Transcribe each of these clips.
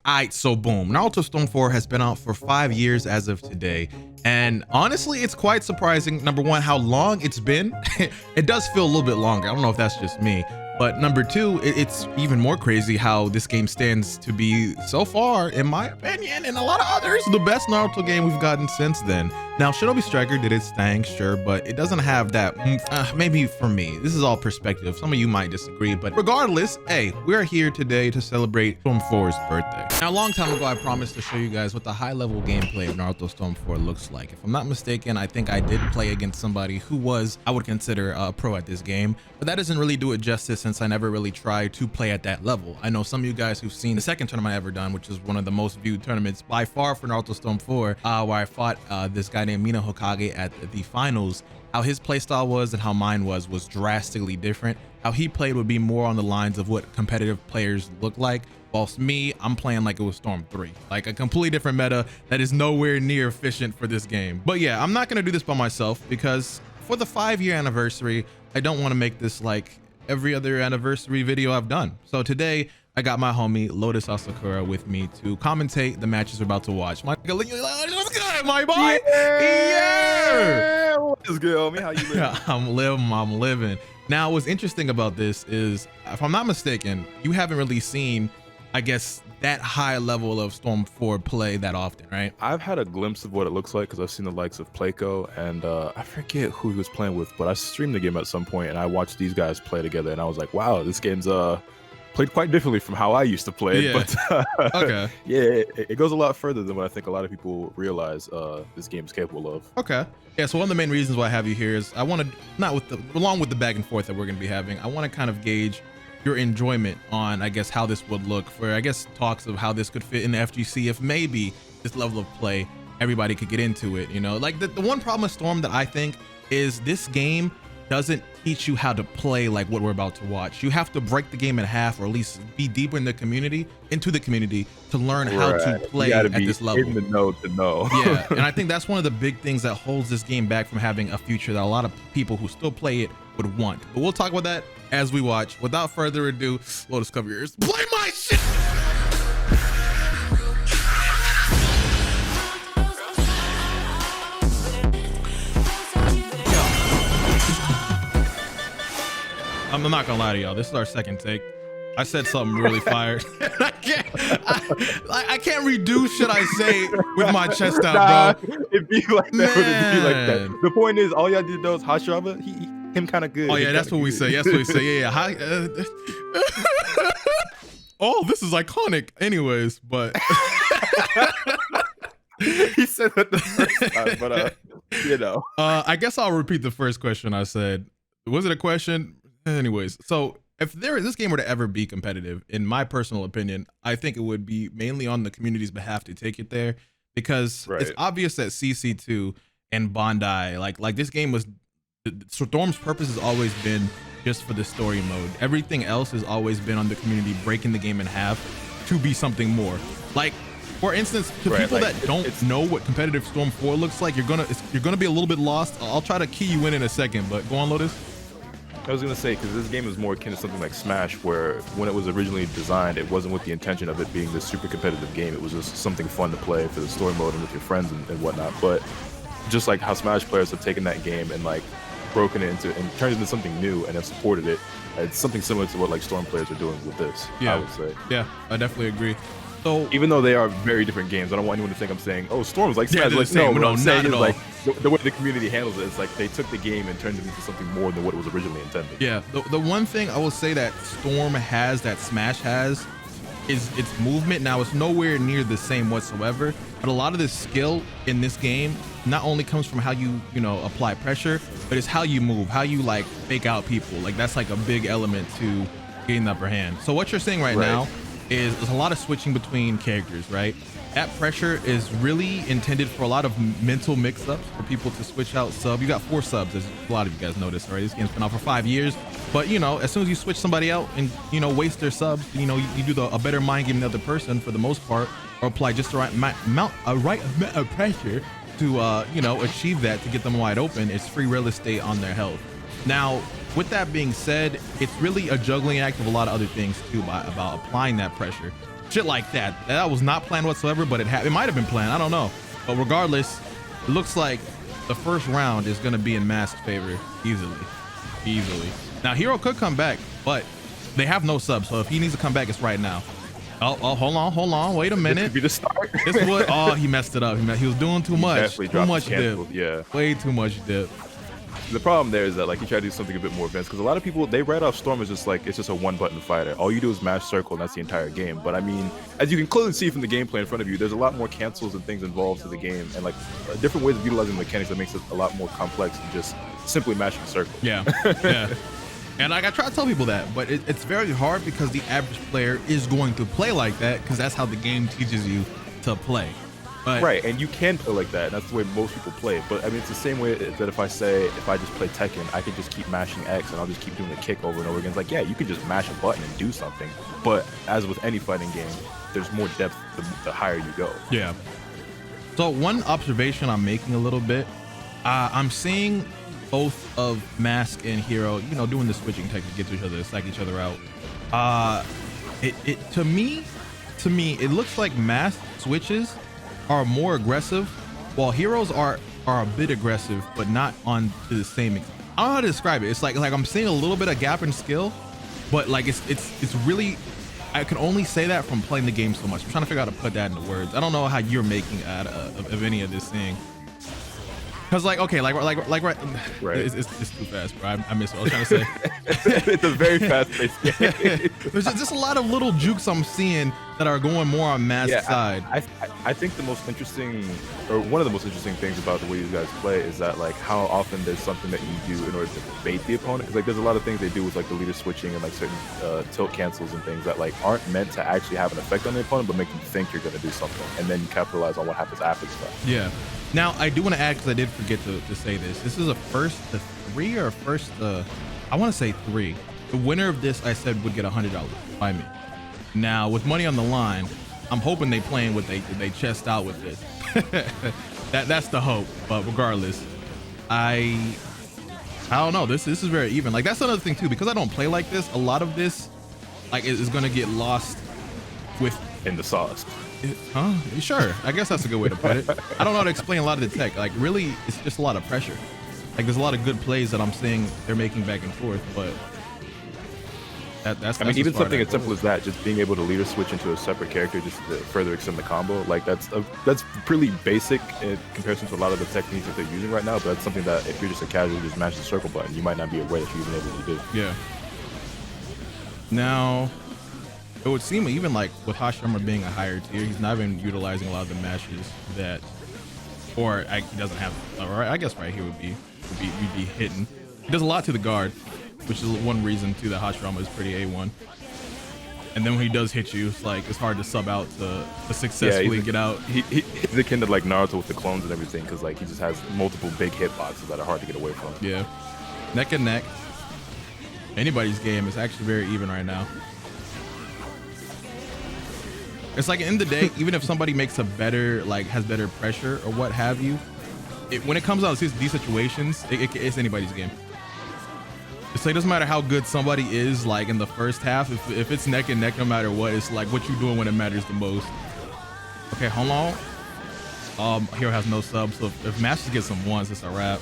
Alright, so boom, Naruto Storm 4 has been out for 5 years as of today, and honestly, it's quite surprising, number one, how long it's been. It does feel a little bit longer. I don't know if that's just me, but number two, it's even more crazy how this game stands to be, so far, in my opinion, and a lot of others, the best Naruto game we've gotten since then. Now, Shinobi Striker did its thing, sure, but it doesn't have that, maybe for me. This is all perspective. Some of you might disagree, but regardless, hey, we're here today to celebrate Storm 4's birthday. Now, a long time ago, I promised to show you guys what the high-level gameplay of Naruto Storm 4 looks like. If I'm not mistaken, I think I did play against somebody who was, I would consider, a pro at this game, but that doesn't really do it justice since I never really tried to play at that level. I know some of you guys who've seen the second tournament I ever done, which is one of the most viewed tournaments by far for Naruto Storm 4, where I fought this guy named Mina Hokage at the finals. How his playstyle was and how mine was drastically different. How he played would be more on the lines of what competitive players look like, whilst me, I'm playing like it was Storm 3, like a completely different meta that is nowhere near efficient for this game. But yeah, I'm not gonna do this by myself because for the 5-year anniversary, I don't want to make this like every other anniversary video I've done. So today, I got my homie Lotus Asakura with me to commentate the matches we're about to watch. What's good, my boy? Yeah! What's good, homie? How you living? I'm living. Now, what's interesting about this is, if I'm not mistaken, you haven't really seen, I guess, that high level of Storm 4 play that often, right? I've had a glimpse of what it looks like because I've seen the likes of Playco and I forget who he was playing with, but I streamed the game at some point and I watched these guys play together and I was like, wow, this game's played quite differently from how I used to play it. Yeah. But Okay. Yeah, it goes a lot further than what I think a lot of people realize this game is capable of. Okay. Yeah, so one of the main reasons why I have you here is I want to, along with the back and forth that we're going to be having, I want to kind of gauge your enjoyment on, I guess, how this would look for, I guess, talks of how this could fit in the FGC if maybe this level of play, everybody could get into it, you know? Like, the one problem with Storm that I think is this game doesn't teach you how to play like what we're about to watch. You have to break the game in half, or at least be deeper in the community, to learn how to play at this level. In the know to know. Yeah, and I think that's one of the big things that holds this game back from having a future that a lot of people who still play it would want. But we'll talk about that as we watch. Without further ado, Lotus, cover your ears. Play my shit! I'm not gonna lie to y'all. This is our second take. I said something really fire. I can't redo shit I say with my chest out, bro. It'd be like that. It'd be like that. The point is, all y'all did though is Hashirama. Him kind of good. Oh yeah, that's what we say. That's what we say. Yeah, yeah. Oh, this is iconic. Anyways, but he said that the first time, but you know. I guess I'll repeat the first question I said. Was it a question? Anyways, so if this game were to ever be competitive, in my personal opinion, I think it would be mainly on the community's behalf to take it there, because it's obvious that CC2 and Bondi, like this game was, Storm's purpose has always been just for the story mode. Everything else has always been on the community breaking the game in half to be something more. Like, for instance, to people that don't know what competitive Storm 4 looks like, you're gonna be a little bit lost. I'll try to key you in a second, but go on, Lotus. I was gonna say, because this game is more akin to something like Smash, where when it was originally designed, it wasn't with the intention of it being this super competitive game. It was just something fun to play for the story mode and with your friends and whatnot. But just like how Smash players have taken that game and like broken it into and turned it into something new and have supported it, it's something similar to what like Storm players are doing with this. Yeah, I would say. Yeah, I definitely agree. So even though they are very different games, I don't want anyone to think I'm saying, oh, Storm's like Smash. Yeah, like, no, what I'm saying is, at all. like the way the community handles it, it's like they took the game and turned it into something more than what it was originally intended. Yeah, the one thing I will say that Storm has that Smash has is its movement. Now, it's nowhere near the same whatsoever, but a lot of the skill in this game not only comes from how you apply pressure, but it's how you move, how you like fake out people. Like, that's like a big element to getting the upper hand. So what you're saying right now is there's a lot of switching between characters, right? That pressure is really intended for a lot of mental mix-ups, for people to switch out sub. You got 4 subs, as a lot of you guys noticed, right? This game's been out for 5 years, but as soon as you switch somebody out and waste their subs, you do a better mind game than the other person for the most part, or apply just the right amount of pressure to achieve that, to get them wide open. It's free real estate on their health. Now, with that being said, it's really a juggling act of a lot of other things too, about applying that pressure. shit like that. That was not planned whatsoever, but it might have been planned. I don't know. But regardless, it looks like the first round is gonna be in Mask's favor easily. Now Hero could come back, but they have no sub, so if he needs to come back, it's right now. Oh, hold on, wait a minute. This could be the start. This would, oh, he messed it up. He was doing too much. Too much dip. Yeah. Way too much dip. The problem there is that like you try to do something a bit more advanced, because a lot of people, they write off Storm as just like it's just a one-button fighter. All you do is mash circle, and that's the entire game. But I mean, as you can clearly see from the gameplay in front of you, there's a lot more cancels and things involved to the game, and like different ways of utilizing the mechanics that makes it a lot more complex than just simply mashing circle. Yeah, yeah. And like I try to tell people that, but it's very hard because the average player is going to play like that because that's how the game teaches you to play. But, right, and you can play like that, and that's the way most people play. But I mean, it's the same way that if I just play Tekken, I can just keep mashing X and I'll just keep doing the kick over and over again. It's like, yeah, you can just mash a button and do something. But as with any fighting game, there's more depth the higher you go. Yeah. So one observation I'm making a little bit, I'm seeing both of Mask and Hero, you know, doing the switching technique to get to each other, psych each other out. To me, it looks like Mask switches are more aggressive, while Heroes are a bit aggressive, but not on to the same. I don't know how to describe it. It's like I'm seeing a little bit of gap in skill, but like it's really, I can only say that from playing the game so much. I'm trying to figure out how to put that into words. I don't know how you're making out of any of this thing. Cause like, okay, like right, it's too fast, bro. I missed what I was trying to say. It's a very fast-paced game. There's just a lot of little jukes I'm seeing that are going more on Mask's side. I think the most interesting, or one of the most interesting things about the way you guys play is that like how often there's something that you do in order to bait the opponent. Because like there's a lot of things they do with like the leader switching and like certain tilt cancels and things that like aren't meant to actually have an effect on the opponent, but make them think you're gonna do something, and then you capitalize on what happens after the fact. Yeah. Now, I do want to add, because I did forget to say this. This is a first to 3 or first to, I want to say 3. The winner of this, I said, would get $100 by me. Now, with money on the line, I'm hoping they playing what they chest out with this. That's the hope. But regardless, I don't know. This is very even. Like, that's another thing too, because I don't play like this. A lot of this, like, is gonna get lost in the sauce. Huh? Sure. I guess that's a good way to put it. I don't know how to explain a lot of the tech. Like, really, it's just a lot of pressure. Like, there's a lot of good plays that I'm seeing they're making back and forth, but that's I mean, even something as simple as that, just being able to leader switch into a separate character just to further extend the combo, like that's pretty basic in comparison to a lot of the techniques that they're using right now. But that's something that if you're just a casual, just mash the circle button, you might not be aware that you're even able to do. Yeah. Now, it would seem even like with Hashirama being a higher tier, he's not even utilizing a lot of the mashes that, or he doesn't have. Or I guess right here would be hitting. He does a lot to the guard, which is one reason too that Hashirama is pretty A1. And then when he does hit you, it's hard to sub out to successfully get out. He's akin to like Naruto with the clones and everything, because like he just has multiple big hitboxes that are hard to get away from. Yeah, neck and neck. Anybody's game is actually very even right now. It's like in the day, even if somebody makes a better, has better pressure or what have you, when it comes out to these situations, it's anybody's game. It's like, it doesn't matter how good somebody is, like in the first half, if it's neck and neck, no matter what, it's like what you doing when it matters the most. Okay, hold on. Hero has no subs, so if Masters gets some ones, it's a wrap.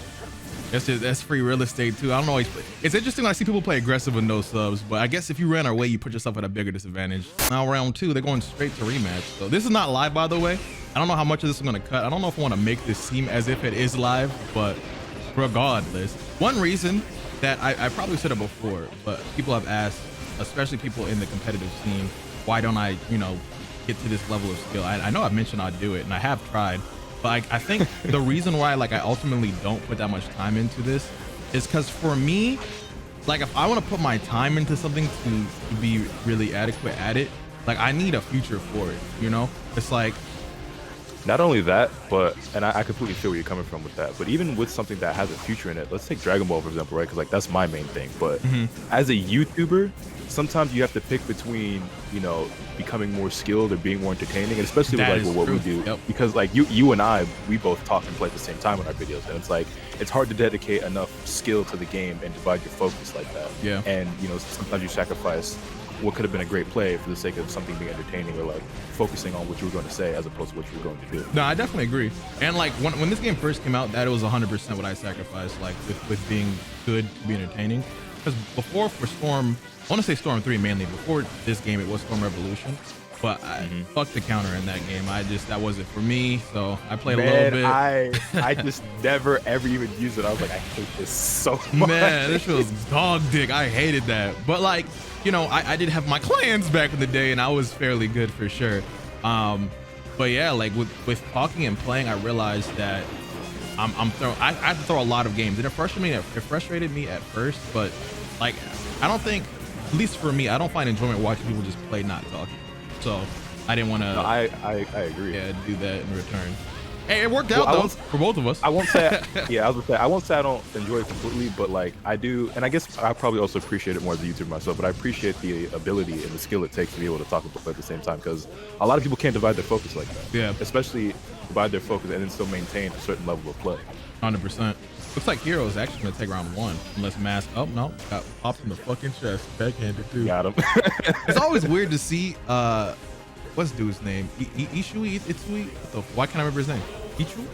That's free real estate too. I don't know. It's interesting when I see people play aggressive with no subs, but I guess if you ran away, you put yourself at a bigger disadvantage. Now round 2, they're going straight to rematch. So this is not live, by the way. I don't know how much of this I'm gonna cut. I don't know if I want to make this seem as if it is live, but regardless, one reason that I probably said it before, but people have asked, especially people in the competitive scene, why don't I, get to this level of skill? I know I've mentioned I'd do it, and I have tried. But I think the reason why I ultimately don't put that much time into this is because for me, if I want to put my time into something to be really adequate at it, I need a future for it, It's like, not only that, but, and I completely feel where you're coming from with that, but even with something that has a future in it, let's take Dragon Ball, for example, right? Because that's my main thing. But as a YouTuber, sometimes you have to pick between, becoming more skilled or being more entertaining, and especially with what we do. Yep. Because you and I, we both talk and play at the same time in our videos, and it's hard to dedicate enough skill to the game and divide your focus like that. Yeah. And sometimes you sacrifice what could have been a great play for the sake of something being entertaining or like focusing on what you were going to say as opposed to what you were going to do. No, I definitely agree. And like when this game first came out, that was 100% what I sacrificed, like with being good to be entertaining. Because before for Storm, I want to say Storm 3 mainly. Before this game, it was Storm Revolution. But I fucked the counter in that game. That wasn't for me. So I played a little bit. I just never ever even used it. I was like, I hate this so much. Man, this was dog dick. I hated that. But like, you know, I did have my clans back in the day, and I was fairly good for sure. But yeah, like with talking and playing, I realized that I have to throw a lot of games, and it frustrated me at first. But like, I don't think, at least for me, I don't find enjoyment watching people just play not talking. So I didn't want to. No, I agree. Yeah, do that in return. Hey, it worked out though for both of us. I won't say. Yeah, I was gonna say I won't say I don't enjoy it completely, but like I do, and I guess I probably also appreciate it more as a YouTuber myself. But I appreciate the ability and the skill it takes to be able to talk and play at the same time, because a lot of people can't divide their focus like that. Yeah. Especially divide their focus and then still maintain a certain level of play. 100%. Looks like Hero is actually gonna take round 1 unless Mask. Oh no, got popped in the fucking chest, backhanded too. Got him. It's always weird to see. What's dude's name? Ishui? Itsui? Why can't I remember his name? Ichu?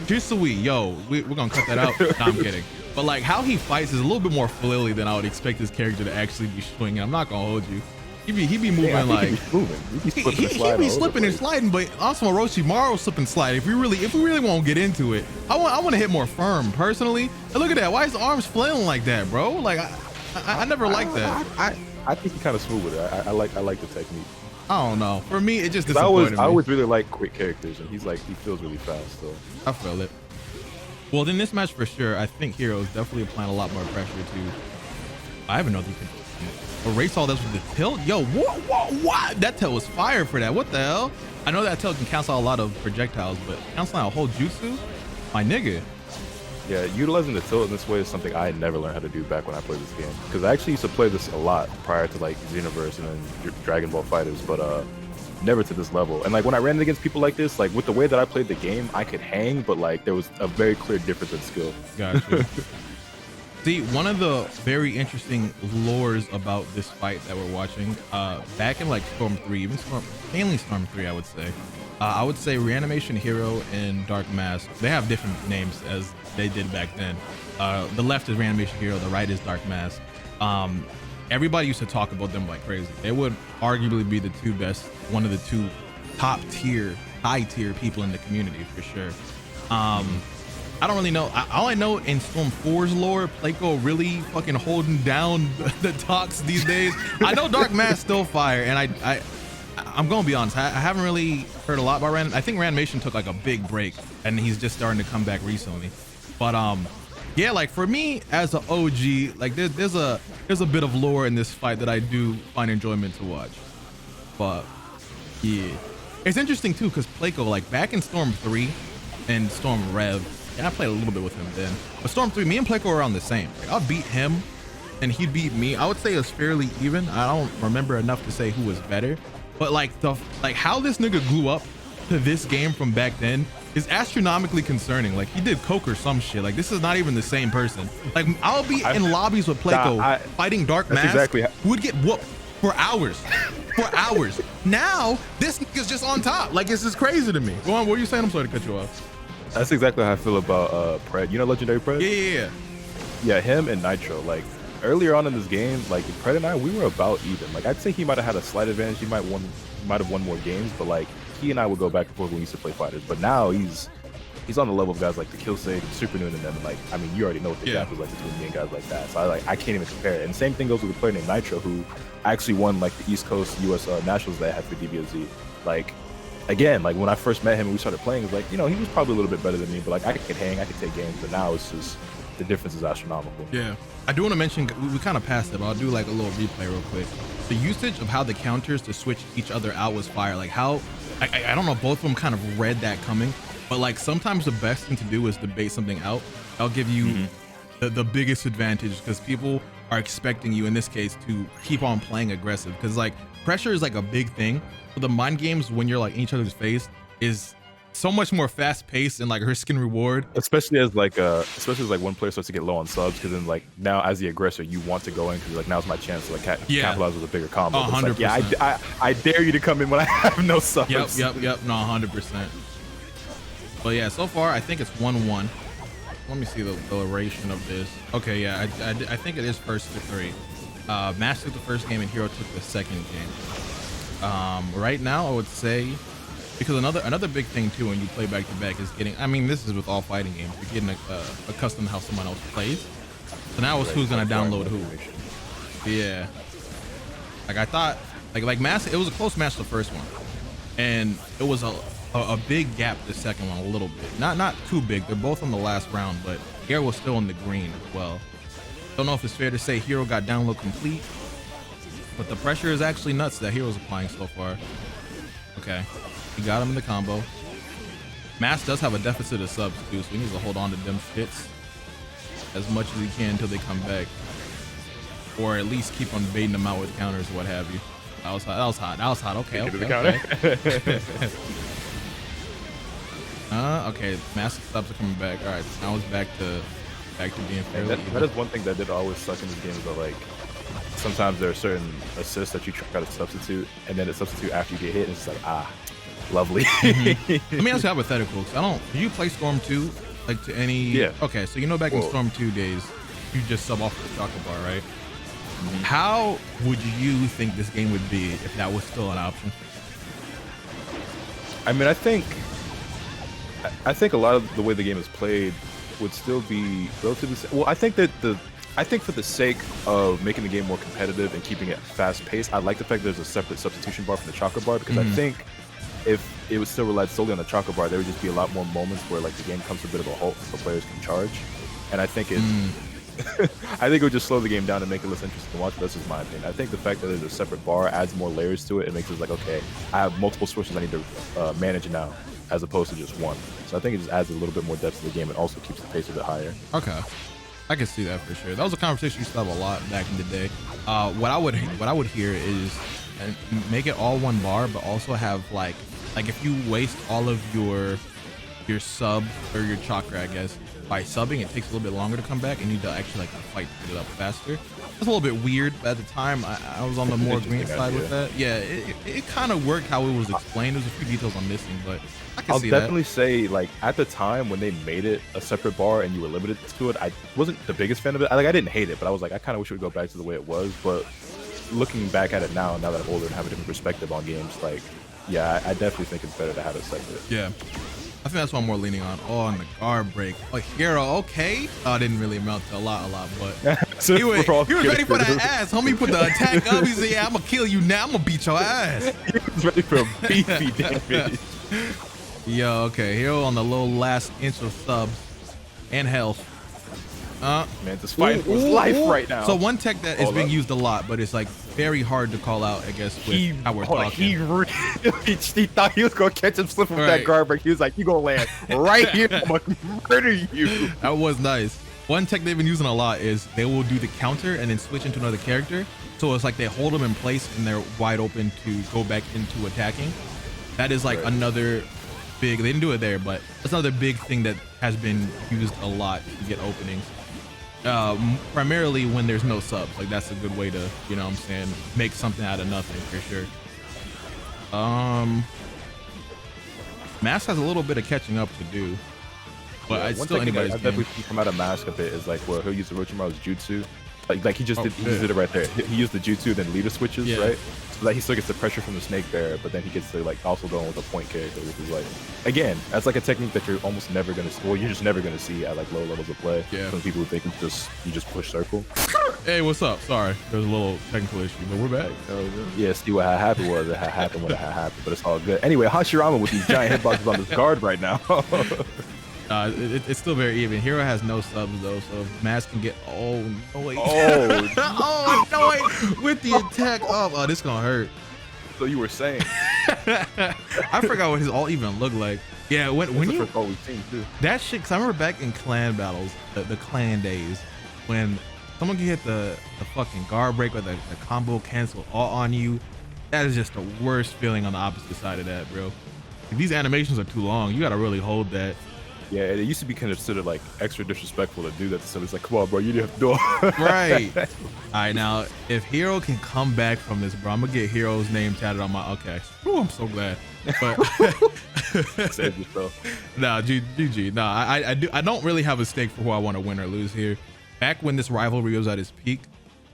Jisui. Yo, we're gonna cut that out. No, I'm kidding. But like how he fights is a little bit more flilly than I would expect his character to actually be swinging. I'm not gonna hold you. He be moving like he be slipping and sliding, but also Orochimaru slip and slide. If we really won't get into it, I want to hit more firm personally. And look at that. Why is his arms flailing like that, bro? Like I never liked that. I think he's kind of smooth with it. I like the technique. I don't know. For me, it just disappointed me. I always really like quick characters, and he feels really fast. So I feel it. Well, in this match for sure, I think Hero is definitely applying a lot more pressure to. I even know if you can erase all this with the tilt. Yo, what? That tail was fire for that. What the hell? I know that tail can cancel out a lot of projectiles, but canceling out a whole jutsu, my nigga. Yeah, utilizing the tilt in this way is something I never learned how to do back when I played this game. Because I actually used to play this a lot prior to like Xenoverse and then Dragon Ball Fighters, but never to this level. And like when I ran against people like this, like with the way that I played the game, I could hang, but like there was a very clear difference in skill. Gotcha. See, one of the very interesting lores about this fight that we're watching, back in like Storm 3, even mainly Storm 3, I would say Reanimation Hero and Dark Mask, they have different names as they did back then. The left is Reanimation Hero, the right is Dark Mask. Everybody used to talk about them like crazy. They would arguably be the two best, one of the two top tier, high tier people in the community for sure. I don't really know. All I know in Storm 4's lore, Pleiko really fucking holding down the talks these days. I know Dark Mask still fire, and I'm gonna be honest, I haven't really heard a lot about Rand. I think Reanimation took like a big break, and he's just starting to come back recently. But yeah, like for me as an OG, like there's a bit of lore in this fight that I do find enjoyment to watch. But yeah, it's interesting too, because Pleiko, like back in Storm 3 and Storm Rev, and I played a little bit with him then, but Storm 3, me and Pleiko were around the same. Like, I'll beat him and he'd beat me. I would say it was fairly even. I don't remember enough to say who was better, but like how this nigga grew up to this game from back then is astronomically concerning. Like he did coke or some shit. Like this is not even the same person. Like I'll be in lobbies with Pleiko fighting Dark Mask, exactly who would get whooped for hours. For hours. Now this nigga's just on top. Like it's just crazy to me. Go on, what are you saying? I'm sorry to cut you off. That's exactly how I feel about Pred. You know Legendary Pred? Yeah, him and Nitro. Like earlier on in this game, like Pred and I, we were about even. Like I'd say he might have had a slight advantage. He might have won more games, but like he and I would go back and forth when we used to play fighters. But now he's on the level of guys like the Kill Sage and Super Noon, and then like I mean you already know what the gap is like between me and guys like that. So I can't even compare it. And the same thing goes with a player named Nitro, who actually won like the East Coast US Nationals that I had for DBOZ. Like again, like when I first met him and we started playing, it was like, you know, he was probably a little bit better than me, but like I could hang, I could take games, but now it's just the difference is astronomical. Yeah, I do want to mention, we kind of passed it, but I'll do like a little replay real quick. The usage of how the counters to switch each other out was fire. Like how, I don't know, both of them kind of read that coming, but like sometimes the best thing to do is to bait something out. I'll give you the biggest advantage because people are expecting you in this case to keep on playing aggressive, because like pressure is like a big thing. So the mind games when you're like in each other's face is so much more fast paced and like risk and reward. Especially as like one player starts to get low on subs, because then like now as the aggressor you want to go in because like now's my chance to like capitalize with a bigger combo. 100%. Like, yeah, I dare you to come in when I have no subs. Yep. No, 100%. But yeah, so far I think it's 1-1. Let me see the duration of this. Okay, yeah, I think it is first to 3. Mash took the first game and Hero took the second game. Right now I would say, because another big thing too when you play back to back is getting, I mean this is with all fighting games, you're getting accustomed to how someone else plays. So now it's who's gonna download who. Yeah. Like I thought, like Mass, it was a close match the first one, and it was a big gap the second one a little bit. Not too big. They're both on the last round, but Hero was still in the green as well. Don't know if it's fair to say Hero got download complete, but the pressure is actually nuts that Hero's applying so far. Okay, he got him in the combo. Mass does have a deficit of subs too, so he needs to hold on to them shits as much as he can until they come back, or at least keep on baiting them out with counters or what have you. That was hot. Okay. Okay, Mass subs are coming back. All right, now it's back to being fairly that is one thing that did always suck in this game, is that like sometimes there are certain assists that you try to substitute, and then the substitute after you get hit, and it's like, lovely. Let me ask you a hypothetical. Do you play Storm 2 like to any? Yeah. Okay, so you know back in Storm 2 days, you just sub off the chocolate bar, right? How would you think this game would be if that was still an option? I mean, I think a lot of the way the game is played would still be relatively. Well, I think for the sake of making the game more competitive and keeping it fast paced, I like the fact there's a separate substitution bar from the chocolate bar, because I think if it was still relied solely on the chocolate bar, there would just be a lot more moments where like the game comes to a bit of a halt so players can charge, and I think it. I think it would just slow the game down and make it less interesting to watch, but that's just my opinion. I think the fact that there's a separate bar adds more layers to it. It makes it like, okay, I have multiple sources I need to manage now, as opposed to just one. So I think it just adds a little bit more depth to the game and also keeps the pace a bit higher. Okay, I can see that for sure. That was a conversation we used to have a lot back in the day. What I would hear is make it all one bar, but also have like if you waste all of your sub or your chakra, I guess, by subbing, it takes a little bit longer to come back, and you need to actually like fight to get it up faster. It's a little bit weird, but at the time I was on the more green side with that. Yeah, it kind of worked how it was explained. There's a few details I'm missing, but I can see that. I'll definitely say, like, at the time when they made it a separate bar and you were limited to it, I wasn't the biggest fan of it. I didn't hate it, but I was like, I kind of wish it would go back to the way it was. But looking back at it now that I'm older and have a different perspective on games, like, yeah, I definitely think it's better to have it separate. Yeah. I think that's what I'm more leaning on. Oh, and the guard break. Oh, Hero, okay. Oh, it didn't really amount to a lot, but he was ready for that ass. Homie put the attack up. He said, yeah, I'm going to kill you now. I'm going to beat your ass. He was ready for a beefy damage. Yo, okay. Hero on the little last inch of subs and health. Man, this fight was life right now. So one tech that is being used a lot, but it's like very hard to call out, I guess, with how we're talking. He thought he was going to catch him slipping with that guard break. He was like, you going to land right here. I'm going to murder you. That was nice. One tech they've been using a lot is they will do the counter and then switch into another character. So it's like they hold them in place and they're wide open to go back into attacking. That is like another big, they didn't do it there, but that's another big thing that has been used a lot to get openings. Primarily when there's no subs. Like that's a good way to, you know what I'm saying, make something out of nothing for sure. Mask has a little bit of catching up to do, but it's still anybody's game. I definitely come out of Mask a bit is like where he'll use Orochimaru's jutsu. Like he just did it right there. He used the jutsu, then leader switches, right? So that he still gets the pressure from the snake bear, but then he gets to like also going with a point character, which is like, again, that's like a technique that you're almost never gonna see. Well, you're just never gonna see at like low levels of play. Yeah. Some people who think you just push circle. Hey, what's up? Sorry, there's a little technical issue, but we're back. Yeah, see what had happened was it had happened when it had happened, but it's all good. Anyway, Hashirama with these giant hitboxes on this guard right now. It's still very even. Hero has no subs though, so Mask can get. Oh no! Wait. Oh, oh no! Wait. With the attack. Oh, this gonna hurt. So you were saying? I forgot what his ult even looked like. Yeah, when you we've seen too. That shit. Cause I remember back in clan battles, the clan days, when someone can hit the fucking guard break or the combo cancel all on you. That is just the worst feeling on the opposite side of that, bro. These animations are too long. You gotta really hold that. Yeah, it used to be considered like extra disrespectful to do that to somebody. It's like, come on, bro, you didn't have to do it. Right. All right, now if Hero can come back from this, bro, I'm gonna get Hero's name tatted on my. Okay. Ooh, I'm so glad. But Save yourself. no, GG. No, I don't really have a stake for who I want to win or lose here. Back when this rivalry was at its peak,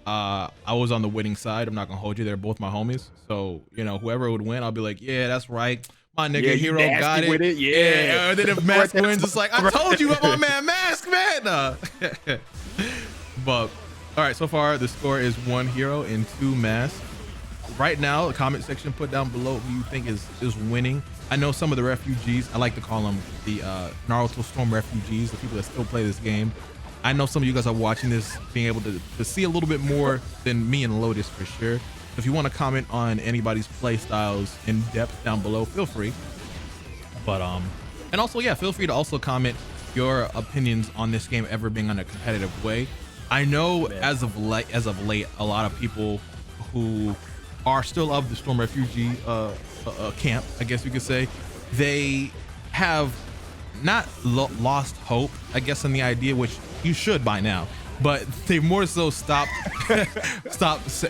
I was on the winning side. I'm not gonna hold you. They're both my homies. So you know, whoever would win, I'll be like, yeah, that's right. My nigga Yeah, Hero nasty got it. with it. Yeah. And then if Mask wins, it's like, I told you about my man Mask, man. Nah. But all right, so far the score is 1 Hero and 2 Mask. Right now, the comment section, put down below who you think is winning. I know some of the refugees, I like to call them the Naruto Storm refugees, the people that still play this game. I know some of you guys are watching this, being able to see a little bit more than me and Lotus for sure. If you want to comment on anybody's play styles in depth down below, feel free. But and also, yeah, feel free to also comment your opinions on this game ever being on a competitive way. I know as of late, a lot of people who are still of the Storm Refugee camp, I guess you could say, they have not lost hope, I guess, in the idea, which you should by now, but they more so stopped.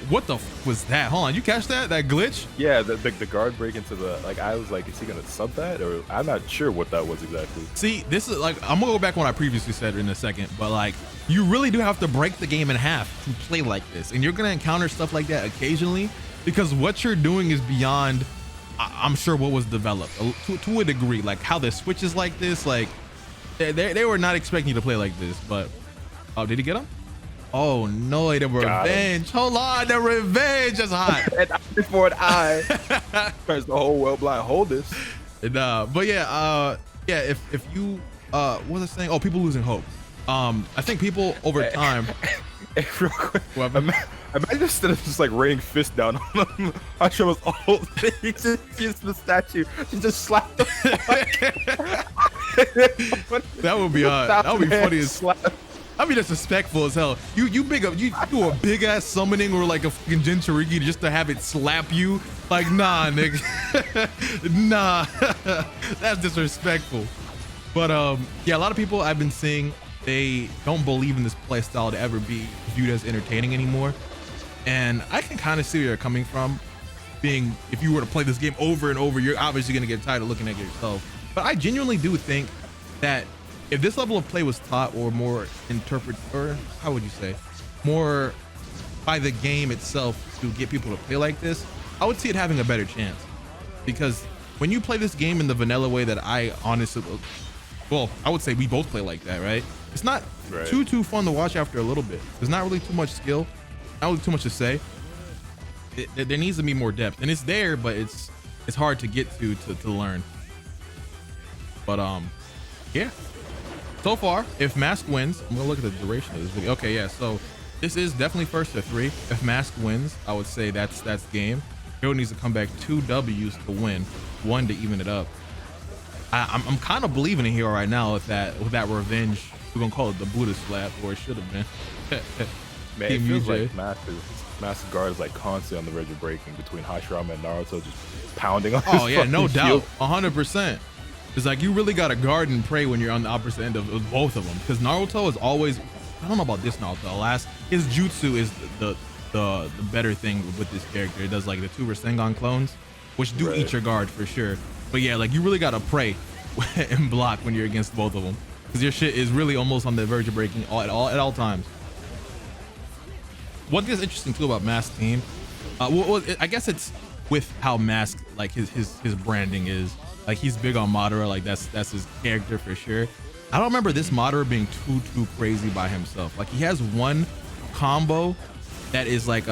What the was that? Hold on, you catch that glitch? Yeah, the guard break into the, like, I was like, is he gonna sub that, or I'm not sure what that was exactly. See, this is like, I'm gonna go back on what I previously said in a second, but like, you really do have to break the game in half to play like this, and you're gonna encounter stuff like that occasionally, because what you're doing is beyond, I'm sure, what was developed to a degree. Like how the switch is like this, like they were not expecting you to play like this. But oh, did he get him? Oh no, the revenge. Hold on, the revenge is hot. And before an eye, turns the whole world blind. Hold this. And, but yeah, if you what was I saying? Oh, people losing hope. I think people over time. Hey, real quick, imagine instead of just like raining fists down on him, Hashira was old. He just used the statue. He just slapped the That would be that would be funny as slap. I mean, disrespectful as hell. You do a big ass summoning or like a fucking Jinchuriki just to have it slap you. Like, nah, nigga. Nah. That's disrespectful. But yeah, a lot of people I've been seeing, they don't believe in this play style to ever be viewed as entertaining anymore. And I can kind of see where you're coming from, being, if you were to play this game over and over, you're obviously going to get tired of looking at yourself. But I genuinely do think that if this level of play was taught, or more or how would you say, more by the game itself to get people to play like this, I would see it having a better chance. Because when you play this game in the vanilla way that I honestly, well, I would say we both play like that, right? It's not too fun to watch after a little bit. There's not really too much skill, not really too much to say. There needs to be more depth, and it's there, but it's hard to get to learn. But yeah. So far, if Mask wins, I'm gonna look at the duration of this video. Okay, yeah, so this is definitely first to 3. If Mask wins, I would say that's game. Hero needs to come back 2 W's to win, 1 to even it up. I'm kind of believing in Hero right now with that revenge. We're gonna call it the Buddha slap, or it should have been. Man, it feels like Mask guard is like constantly on the verge of breaking between Hashirama and Naruto, just pounding on his yeah, no doubt, shield. 100%. It's like you really gotta guard and pray when you're on the opposite end of both of them, because Naruto is always, I don't know about this Naruto, his jutsu is the better thing with this character. It does like the 2 Rasengan clones, which do eat your guard for sure. But yeah, like you really gotta pray and block when you're against both of them, because your shit is really almost on the verge of breaking at all times. One thing that's interesting too about Mask team, I guess it's with how Mask, like his branding is. Like he's big on Madara, like that's his character for sure. I don't remember this Madara being too crazy by himself. Like he has one combo that is like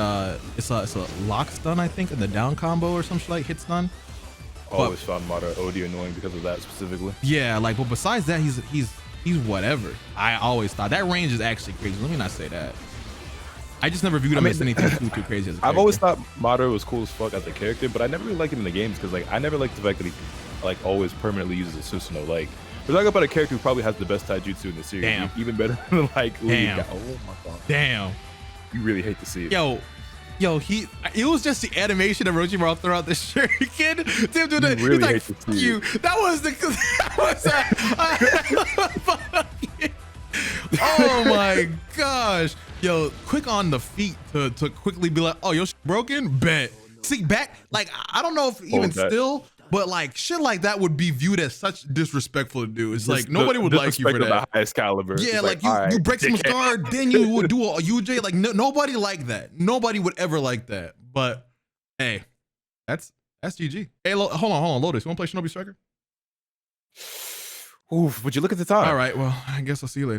it's a lock stun, I think, in the down combo or some shit, like hit stun. Always found Madara OD annoying because of that specifically. Yeah, like, but besides that, he's whatever. I always thought that range is actually crazy. Let me not say that. I just never viewed him as anything too crazy as a character. I've always thought Madara was cool as fuck as a character, but I never really liked him in the games because like I never liked the fact that he like always permanently uses a Susanoo. Like we're talking about a character who probably has the best taijutsu in the series. Damn. Even better than like Lee. Oh my god. Damn. You really hate to see it. Yo, Yo, it was just the animation of Orochimaru throughout the shuriken. Tim do that. Really He's like, hate to fuck see you. it. That was the. Oh my gosh. Yo, quick on the feet to quickly be like, oh, your shit broken? Bet. See, back, like, I don't know if even still, but like shit like that would be viewed as such disrespectful to do. It's like nobody would like you for that. The highest caliber. Yeah, like you break someone's guard, then you would do a UJ. Like nobody like that. Nobody would ever like that. But hey, that's GG. Hey, hold on, Lotus. You want to play Shinobi Striker? Oof, would you look at the time? All right, well, I guess I'll see you later.